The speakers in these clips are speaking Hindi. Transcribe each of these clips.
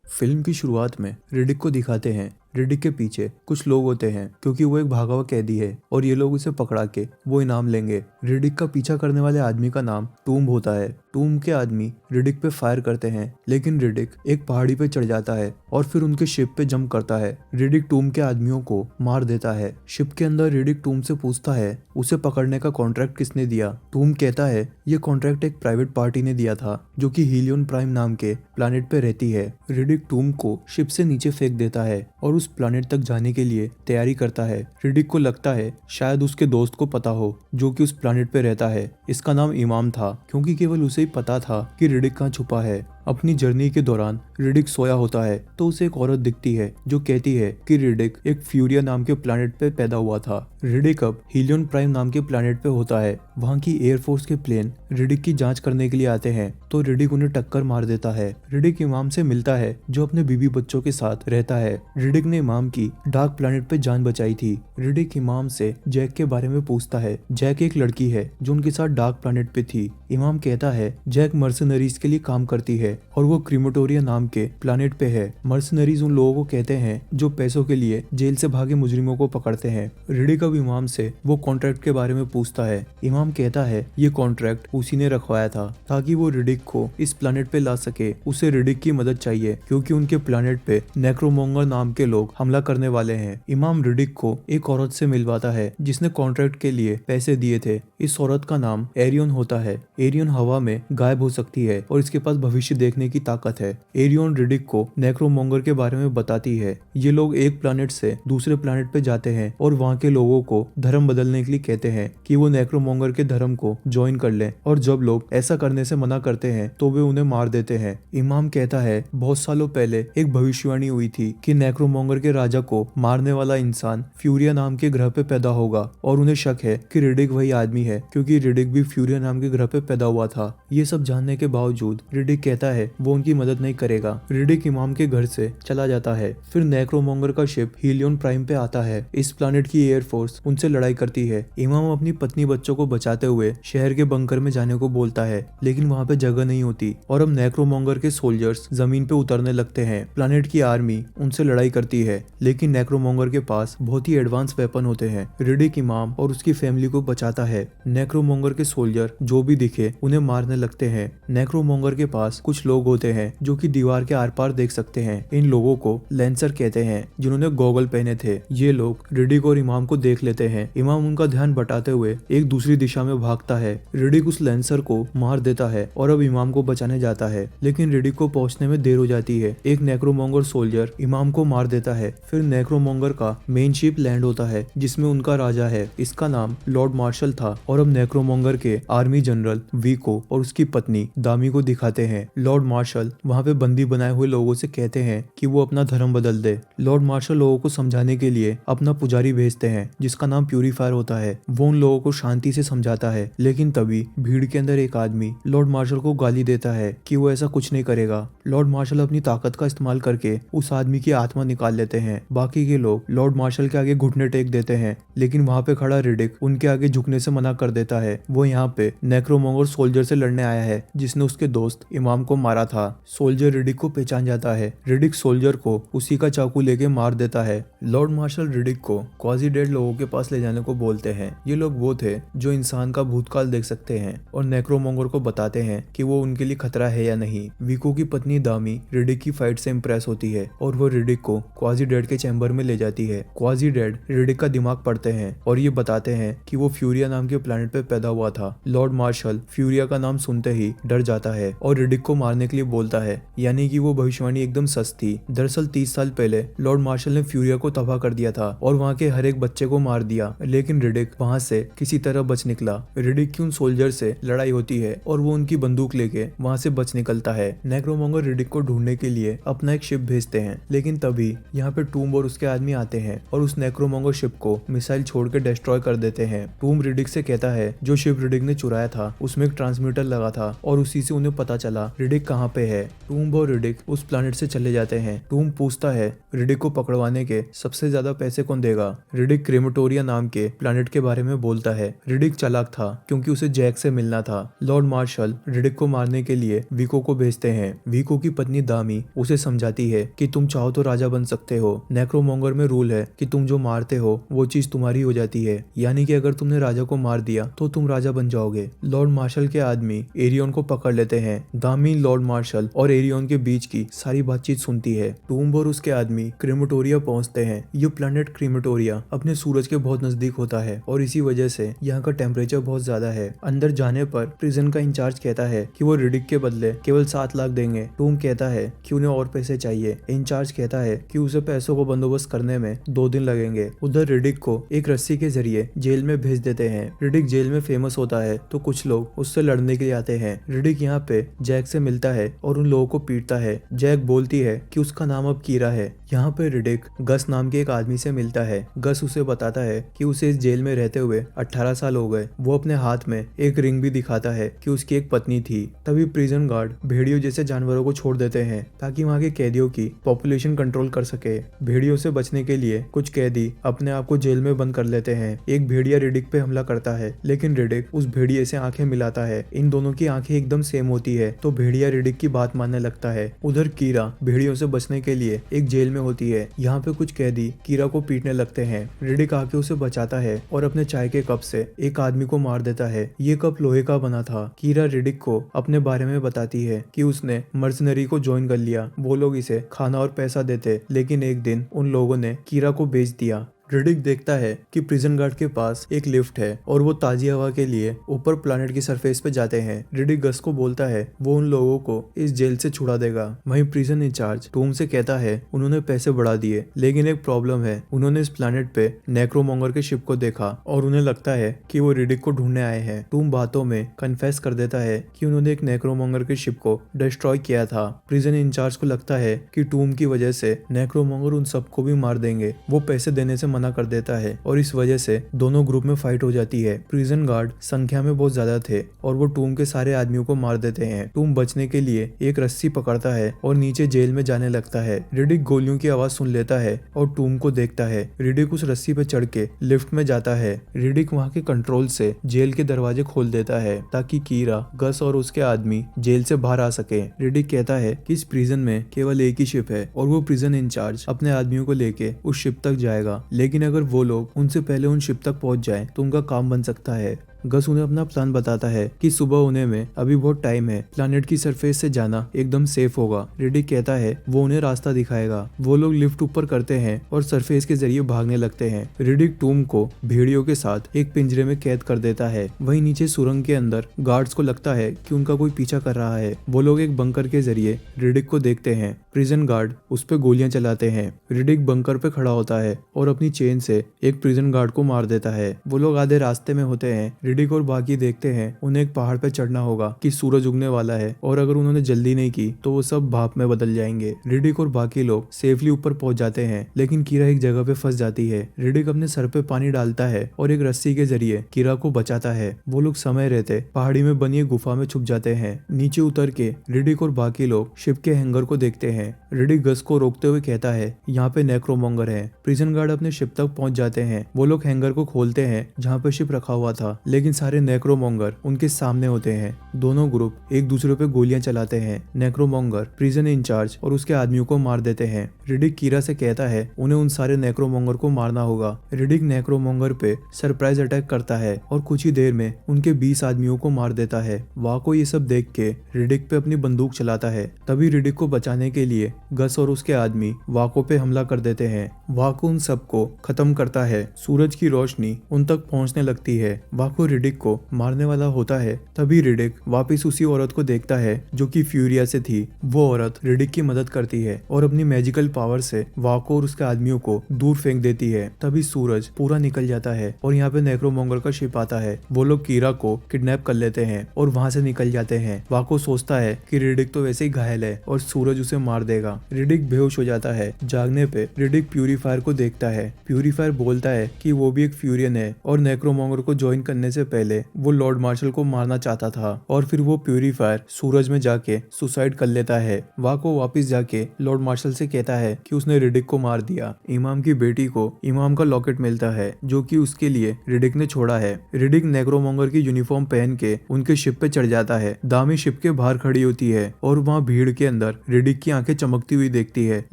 फिल्म की शुरुआत में रिडिक को दिखाते हैं। रिडिक के पीछे कुछ लोग होते हैं क्योंकि वो एक भागा हुआ कैदी है और ये लोग उसे पकड़ा के वो इनाम लेंगे। रिडिक का पीछा करने वाले आदमी का नाम टूम्ब होता है। टूम्ब के आदमी रिडिक पे फायर करते हैं, लेकिन रिडिक एक पहाड़ी पे चढ़ जाता है और फिर उनके शिप पे जंप करता है। रिडिक टूम्ब के आदमियों को मार देता है। शिप के अंदर रिडिक टूम्ब से पूछता है उसे पकड़ने का कॉन्ट्रैक्ट किसने दिया। टूम्ब कहता है ये कॉन्ट्रैक्ट एक प्राइवेट पार्टी ने दिया था जो कि हीलियन प्राइम नाम के प्लैनेट पे रहती है। रिडिक टूम्ब को शिप से नीचे फेंक देता है और उस प्लैनेट तक जाने के लिए तैयारी करता है। रिडिक को लगता है शायद उसके दोस्त को पता हो जो कि उस प्लैनेट पे रहता है। इसका नाम इमाम था क्योंकि केवल उसे ही पता था कि रिडिक कहाँ छुपा है। अपनी जर्नी के दौरान रिडिक सोया होता है तो उसे एक औरत दिखती है जो कहती है कि रिडिक एक फ्यूरिया नाम के प्लैनेट पे पैदा हुआ था। रिडिक अब हीलियन प्राइम नाम के प्लैनेट पे होता है। वहाँ की एयरफोर्स के प्लेन रिडिक की जांच करने के लिए आते हैं तो रिडिक उन्हें टक्कर मार देता है। रिडिक इमाम से मिलता है जो अपने बीवी बच्चों के साथ रहता है। रिडिक ने इमाम की डार्क प्लैनेट पे जान बचाई थी। रिडिक इमाम से जैक के बारे में पूछता है। जैक एक लड़की है जो उनके साथ डार्क प्लैनेट पे थी। इमाम कहता है जैक मर्सनरीज के लिए काम करती है और वो क्रीमेटोरिया नाम के प्लैनेट पे है। मर्सनरीज उन लोगों को कहते हैं जो पैसों के लिए जेल से भागे मुजरिमों को पकड़ते हैं। रिडिक अब इमाम से वो कॉन्ट्रैक्ट के बारे में पूछता है। इमाम कहता है ये कॉन्ट्रैक्ट उसी ने रखवाया था ताकि वो रिडिक को इस प्लैनेट पे ला सके। उसे रिडिक की मदद चाहिए क्योंकि उनके प्लैनेट पे नेक्रोमोंगर नाम के लोग हमला करने वाले हैं। इमाम रिडिक को एक औरत से मिलवाता है जिसने कॉन्ट्रैक्ट के लिए पैसे दिए थे। इस औरत का नाम एरियन होता है। एरियन हवा में गायब हो सकती है और इसके पास भविष्य देखने की ताकत है। एरियन रिडिक को नेक्रोमोंगर के बारे में बताती है। ये लोग एक प्लैनेट से दूसरे प्लैनेट पे जाते हैं और वहाँ के लोगों को धर्म बदलने के लिए कहते हैं कि वो नेक्रोमोंगर के धर्म को ज्वाइन कर लें, और जब लोग ऐसा करने से मना करते हैं तो वे उन्हें मार देते हैं। इमाम कहता है बहुत सालों पहले एक भविष्यवाणी हुई थी कि नेक्रोमोंगर के राजा को मारने वाला इंसान फ्यूरिया नाम के ग्रह पे पैदा होगा, और उन्हें शक है कि रिडिक वही आदमी है क्योंकि रिडिक भी फ्यूरिया नाम के ग्रह पे पैदा हुआ था। ये सब जानने के बावजूद रिडिक कहता है वो उनकी मदद नहीं करेगा। रिडिक इमाम के घर से चला जाता है। फिर नेक्रोमोंगर का शिप हीलियन प्राइम पे आता है। इस प्लैनेट की एयरफोर्स उनसे लड़ाई करती है। इमाम अपनी पत्नी बच्चों को बचाते हुए शहर के बंकर में जाने को बोलता है, लेकिन वहाँ पे जगह नहीं होती और अब नेक्रोमोंगर के सोल्जर्स जमीन पे उतरने लगते हैं। प्लैनेट की आर्मी उनसे लड़ाई करती है, लेकिन नेक्रोमोंगर के पास बहुत ही एडवांस वेपन होते हैं। रिडिक इमाम और उसकी फैमिली को बचाता है। नेक्रोमोंगर के सोल्जर जो भी दिखे उन्हें मारने लगते हैं। नेक्रोमोंगर के पास कुछ लोग होते हैं जो कि दीवार के आर पार देख सकते हैं। इन लोगों को लेंसर कहते हैं जिन्होंने गॉगल पहने थे। ये लोग रिडिक और इमाम को देख लेते हैं। इमाम उनका ध्यान बटाते हुए एक दूसरी दिशा में भागता है। रिडिक उस लेंसर को मार देता है और अब इमाम को बचाने जाता है, लेकिन रिडिक को पहुंचने में देर हो जाती है। एक नेक्रोमोंगर सोल्जर इमाम को मार देता है। फिर नेक्रोमोंगर का मेन शिप लैंड होता है जिसमें उनका राजा है। इसका नाम लॉर्ड मार्शल था, और अब नेक्रोमोंगर के आर्मी जनरल वीको और उसकी पत्नी दामी को दिखाते हैं। लॉर्ड मार्शल वहाँ पे बंदी बनाए हुए लोगों से कहते हैं कि वो अपना धर्म बदल दे। लॉर्ड मार्शल लोगों को समझाने के लिए अपना पुजारी भेजते हैं जिसका नाम प्यूरीफायर होता है। वो उन लोगों को शांति से समझाता है, लेकिन तभी भीड़ के अंदर एक आदमी लॉर्ड मार्शल को गाली देता है कि वो ऐसा कुछ नहीं करेगा। लॉर्ड मार्शल अपनी ताकत का इस्तेमाल करके उस आदमी की आत्मा निकाल लेते हैं। बाकी के लोग लॉर्ड मार्शल के आगे घुटने टेक देते हैं, लेकिन वहाँ पे खड़ा रिडिक उनके आगे झुकने से मना कर देता है। वो यहाँ पे नेक्रोमोंगर सोल्जर से लड़ने आया है जिसने उसके दोस्त इमाम को मारा था। सोल्जर रिडिक को पहचान जाता है। रिडिक सोल्जर को उसी का चाकू लेके मार देता है। लॉर्ड मार्शल रिडिक को क्वाजी डेड लोगों के पास ले जाने को बोलते हैं। ये लोग वो थे जो इंसान का भूतकाल देख सकते हैं और नेक्रोमोंगर को बताते हैं कि वो उनके लिए खतरा है या नहीं। विको की पत्नी दामी रिडिक की फाइट से इम्प्रेस होती है और वो रिडिक को क्वाजी डेड के चैम्बर में ले जाती है। क्वाजी डेड रिडिक का दिमाग पढ़ते हैं और ये बताते हैं कि वो फ्यूरिया नाम के प्लैनेट पे पैदा हुआ था। लॉर्ड मार्शल फ्यूरिया का नाम सुनते ही डर जाता है और रिडिक को मारने के लिए बोलता है, यानी कि वो भविष्यवाणी एकदम सच थी। दरअसल 30 साल पहले लॉर्ड मार्शल ने फ्यूरिया को तबाह कर दिया था और वहाँ के हर एक बच्चे को मार दिया, लेकिन रिडिक वहाँ से किसी तरह बच निकला। रिडिक की उन सोल्जर से लड़ाई होती है और वो उनकी बंदूक लेके वहाँ से बच निकलता है। नेक्रोमोंगर रिडिक को ढूंढने के लिए अपना एक शिप भेजते हैं, लेकिन तभी यहाँ पे टूम्ब और उसके आदमी आते हैं और उस नेक्रोमोंगर शिप को मिसाइल छोड़ के डिस्ट्रॉय कर देते हैं। टूम्ब रिडिक से कहता है जो शिप रिडिक ने चुराया था उसमें एक ट्रांसमीटर लगा था और उसी से उन्हें पता चला रिडिक रिडिक कहाँ पे है। टूम्ब और रिडिक उस प्लानेट से चले जाते हैं। टूम्ब पूछता है रिडिक को पकड़वाने के सबसे ज्यादा पैसे कौन देगा। रिडिक क्रेमेटोरिया नाम के प्लानेट के बारे में बोलता है। रिडिक चालाक था क्योंकि उसे जैक से मिलना था। लॉर्ड मार्शल रिडिक को मारने के लिए विको को भेजते हैं। विको की पत्नी दामी उसे समझाती है कि तुम चाहो तो राजा बन सकते हो। नेक्रोमोंगर में रूल है कि तुम जो मारते हो वो चीज तुम्हारी हो जाती है, यानी कि अगर तुमने राजा को मार दिया तो तुम राजा बन जाओगे। लॉर्ड मार्शल के आदमी एरियन को पकड़ लेते हैं। दामी लॉर्ड मार्शल और एरियन के बीच की सारी बातचीत सुनती है। टूम्ब और उसके आदमी क्रेमेटोरिया पहुंचते हैं। ये प्लैनेट क्रेमेटोरिया अपने सूरज के बहुत नजदीक होता है और इसी वजह से यहाँ का टेम्परेचर बहुत ज्यादा है। अंदर जाने पर प्रिजन का इंचार्ज कहता है कि वो रिडिक के बदले केवल 7 लाख देंगे। टूम्ब कहता है कि उन्हें और पैसे चाहिए। इंचार्ज कहता है कि उसे पैसों को बंदोबस्त करने में 2 दिन लगेंगे। उधर रिडिक को एक रस्सी के जरिए जेल में भेज देते हैं। रिडिक जेल में फेमस होता है तो कुछ लोग उससे लड़ने के लिए आते हैं। रिडिक यहाँ पे जैक से मिलता है और उन लोगों को पीटता है। जैक बोलती है कि उसका नाम अब कीरा है। यहाँ पे रिडिक गस नाम के एक आदमी से मिलता है। गस उसे बताता है कि उसे इस जेल में रहते हुए 18 साल हो गए। वो अपने हाथ में एक रिंग भी दिखाता है कि उसकी एक पत्नी थी। तभी प्रिजन गार्ड भेड़ियों जैसे जानवरों को छोड़ देते हैं ताकि वहाँ के कैदियों की पॉपुलेशन कंट्रोल कर सके। भेड़ियों से बचने के लिए कुछ कैदी अपने आप को जेल में बंद कर लेते हैं। एक भेड़िया रिडिक पे हमला करता है लेकिन रिडिक उस भेड़िए से आंखें मिलाता है। इन दोनों की आंखें एकदम सेम होती है तो भेड़िया रिडिक की बात मानने लगता है। उधर कीरा भेड़ियों से बचने के लिए एक जेल में होती है। यहाँ पे कुछ कैदी कीरा को पीटने लगते हैं। रिडिक आके उसे बचाता है और अपने चाय के कप से एक आदमी को मार देता है। ये कप लोहे का बना था। कीरा रिडिक को अपने बारे में बताती है कि उसने मर्सनरी को ज्वाइन कर लिया। वो लोग इसे खाना और पैसा देते लेकिन एक दिन उन लोगों ने कीरा को बेच दिया। रिडिक देखता है कि प्रिजन गार्ड के पास एक लिफ्ट है और वो ताजी हवा के लिए ऊपर प्लैनेट की सरफेस पे जाते हैं। रिडिक गस को बोलता है वो उन लोगों को इस जेल से छुड़ा देगा। वहीं प्रिजन इंचार्ज टूम से कहता है उन्होंने पैसे बढ़ा दिए लेकिन एक प्रॉब्लम है। उन्होंने इस प्लैनेट पे नेक्रोमोंगर के शिप को देखा और उन्हें लगता है कि वो रिडिक को ढूंढने आए हैं। टूम बातों में कन्फेस कर देता है कि उन्होंने एक नेक्रोमोंगर के शिप को डिस्ट्रॉय किया था। प्रिजन इंचार्ज को लगता है कि टूम की वजह से नेक्रोमोंगर उन सबको भी मार देंगे। वो पैसे देने से मना कर देता है और इस वजह से दोनों ग्रुप में फाइट हो जाती है। प्रिजन गार्ड संख्या में बहुत ज्यादा थे और वो टूम के सारे आदमियों को मार देते हैं। टूम बचने के लिए एक रस्सी पकड़ता है और नीचे जेल में जाने लगता है। रिडिक गोलियों की आवाज सुन लेता है और टूम को देखता है। रिडिक उस रस्सी पे चढ़ के लिफ्ट में जाता है। रिडिक वहाँ के कंट्रोल से जेल के दरवाजे खोल देता है ताकि कीरा, गस और उसके आदमी जेल से बाहर आ सके। रिडिक कहता है कि इस प्रिजन में केवल एक ही शिप है और वो प्रिजन इंचार्ज अपने आदमियों को लेके उस शिप तक जाएगा, लेकिन अगर वो लोग उनसे पहले उन शिप तक पहुंच जाएं तो उनका काम बन सकता है। गस उन्हें अपना प्लान बताता है कि सुबह होने में अभी बहुत टाइम है। प्लैनेट की सरफेस से जाना एकदम सेफ होगा। रिडिक कहता है वो उन्हें रास्ता दिखाएगा। वो लोग लिफ्ट ऊपर करते हैं और सरफेस के जरिए भागने लगते हैं। रिडिक टूम को भेड़ियों के साथ एक पिंजरे में कैद कर देता है। वहीं नीचे सुरंग के अंदर गार्ड्स को लगता है कि उनका कोई पीछा कर रहा है। वो लोग एक बंकर के जरिए रिडिक को देखते हैं। प्रिजन गार्ड उस पर गोलियां चलाते हैं। रिडिक बंकर पे खड़ा होता है और अपनी चेन से एक प्रिजन गार्ड को मार देता है। वो लोग आधे रास्ते में होते हैं। रिडिक और बाकी देखते हैं उन्हें एक पहाड़ पे चढ़ना होगा कि सूरज उगने वाला है और अगर उन्होंने जल्दी नहीं की तो वो सब भाप में बदल जाएंगे। रिडिक और बाकी लोग सेफली ऊपर पहुंच जाते हैं लेकिन कीरा एक जगह पे फंस जाती है। रिडिक अपने सर पे पानी डालता है और एक रस्सी के जरिए कीरा को बचाता है। वो लोग समय रहते पहाड़ी में बनी एक गुफा में छुप जाते हैं। नीचे उतर के रिडिक और बाकी लोग शिप के हैंगर को देखते हैं। रिडिक गस को रोकते हुए कहता है यहाँ पे नेक्रोमोंगर है। प्रिजन गार्ड अपने शिप तक पहुंच जाते हैं। वो लोग हैंगर को खोलते हैं जहाँ पे शिप रखा हुआ था लेकिन सारे नेक्रोमोंगर उनके सामने होते हैं। दोनों ग्रुप एक दूसरे पे गोलियां चलाते हैं। नेक्रोमोंगर प्रिजन इंचार्ज और उसके आदमियों को मार देते हैं। रिडिक कीरा से कहता है उन्हें उन सारे नेक्रोमोंगर को मारना होगा। रिडिक नेक्रोमोंगर पे सरप्राइज अटैक करता है और कुछ ही देर में उनके 20 आदमियों को मार देता है। वाको ये सब देख के रिडिक पे अपनी बंदूक चलाता है। तभी रिडिक को बचाने के लिए गस और उसके आदमी वाको पे हमला कर देते हैं। वाको उन सबको खत्म करता है। सूरज की रोशनी उन तक पहुंचने लगती है। वाको रिडिक को मारने वाला होता है। तभी रिडिक वापस उसी औरत को देखता है जो कि फ्यूरिया से थी। वो औरत रिडिक की मदद करती है और अपनी मैजिकल पावर से वाको और उसके आदमियों को दूर फेंक देती है। तभी सूरज पूरा निकल जाता है और यहाँ पे नेक्रोमोंगर का शिप आता है। वो लोग कीरा को किडनैप कर लेते हैं और वहाँ से निकल जाते हैं। वाको सोचता है कि रिडिक तो वैसे ही घायल है और सूरज उसे मार देगा। रिडिक बेहोश हो जाता है। जागने पे रिडिक प्यूरीफायर को देखता है। प्यूरीफायर बोलता है कि वो भी एक फ्यूरियन है और नेक्रोमोंगर को ज्वाइन करने से से पहले वो लॉर्ड मार्शल को मारना चाहता था और फिर वो प्यूरीफायर सूरज में जाके सुसाइड कर लेता है। वाको वापस जाके लॉर्ड मार्शल से कहता है कि उसने रिडिक को मार दिया। इमाम की बेटी को इमाम का लॉकेट मिलता है जो कि उसके लिए रिडिक ने छोड़ा है। रिडिक नेक्रोमोंगर की यूनिफॉर्म पहन के उनके शिप पे चढ़ जाता है। दामी शिप के बाहर खड़ी होती है और वहाँ भीड़ के अंदर रिडिक की आंखें चमकती हुई देखती है,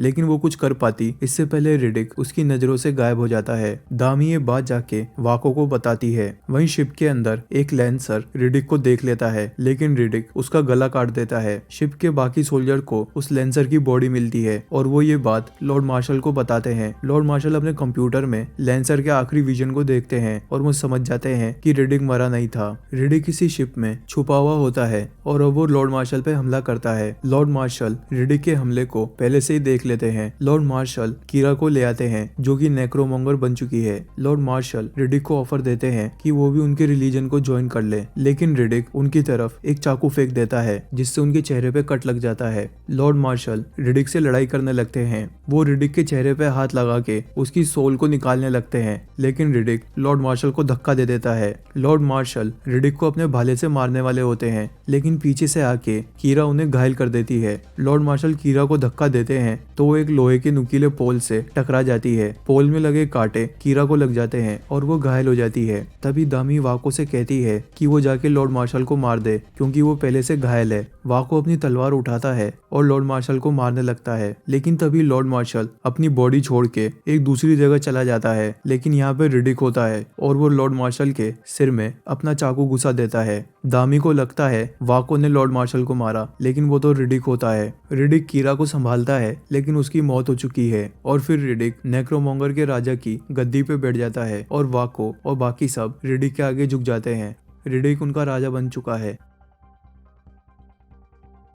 लेकिन वो कुछ कर पाती इससे पहले रिडिक उसकी नजरों से गायब हो जाता है। दामी ये बात जाके वाको को बताती है। वहीं शिप के अंदर एक लैंसर रिडिक को देख लेता है, लेकिन रिडिक उसका गला काट देता है। शिप के बाकी सोल्जर को उस लैंसर की बॉडी मिलती है और वो ये बात लॉर्ड मार्शल को बताते हैं। लॉर्ड मार्शल अपने कंप्यूटर में लैंसर के आखिरी विजन को देखते हैं और वो समझ जाते हैं कि रिडिक मरा नहीं था। रिडिक किसी शिप में छुपा हुआ होता है और अब वो लॉर्ड मार्शल पे हमला करता है। लॉर्ड मार्शल रिडिक के हमले को पहले से ही देख लेते हैं। लॉर्ड मार्शल कीरा को ले आते हैं जो कि नेक्रोमोंगर बन चुकी है। लॉर्ड मार्शल रिडिक को ऑफर देते हैं कि वो भी उनके रिलीजन को ज्वाइन कर ले, लेकिन रिडिक उनकी तरफ एक चाकू फेंक देता है जिससे उनके चेहरे पे कट लग जाता है। लॉर्ड मार्शल रिडिक से लड़ाई करने लगते हैं। वो रिडिक के चेहरे पे हाथ लगा के उसकी सोल को निकालने लगते हैं, लेकिन रिडिक लॉर्ड मार्शल को धक्का दे देता है। लॉर्ड मार्शल रिडिक को अपने भाले से मारने वाले होते हैं, लेकिन पीछे से आके कीरा उन्हें घायल कर देती है। लॉर्ड मार्शल कीरा को धक्का देते हैं तो वो एक लोहे के नुकीले पोल से टकरा जाती है। पोल में लगे कांटे कीरा को लग जाते हैं और वो घायल हो जाती है। तभी दामी वाको से कहती है कि वो जाके लॉर्ड मार्शल को मार दे क्योंकि वो पहले से घायल है। वाको अपनी तलवार उठाता है और लॉर्ड मार्शल को मारने लगता है, लेकिन तभी लॉर्ड मार्शल अपनी बॉडी छोड़ के एक दूसरी जगह चला जाता है। लेकिन यहाँ पे रिडिक होता है और वो लॉर्ड मार्शल के सिर में अपना चाकू घुसा देता है। दामी को लगता है वाको ने लॉर्ड मार्शल को मारा, लेकिन वो तो रिडिक होता है। रिडिक कीरा को संभालता है, लेकिन उसकी मौत हो चुकी है और फिर रिडिक नेक्रोमोंगर के राजा की गद्दी पे बैठ जाता है और वाको और बाकी सब रिडिक के आगे झुक जाते हैं। रिडिक उनका राजा बन चुका है।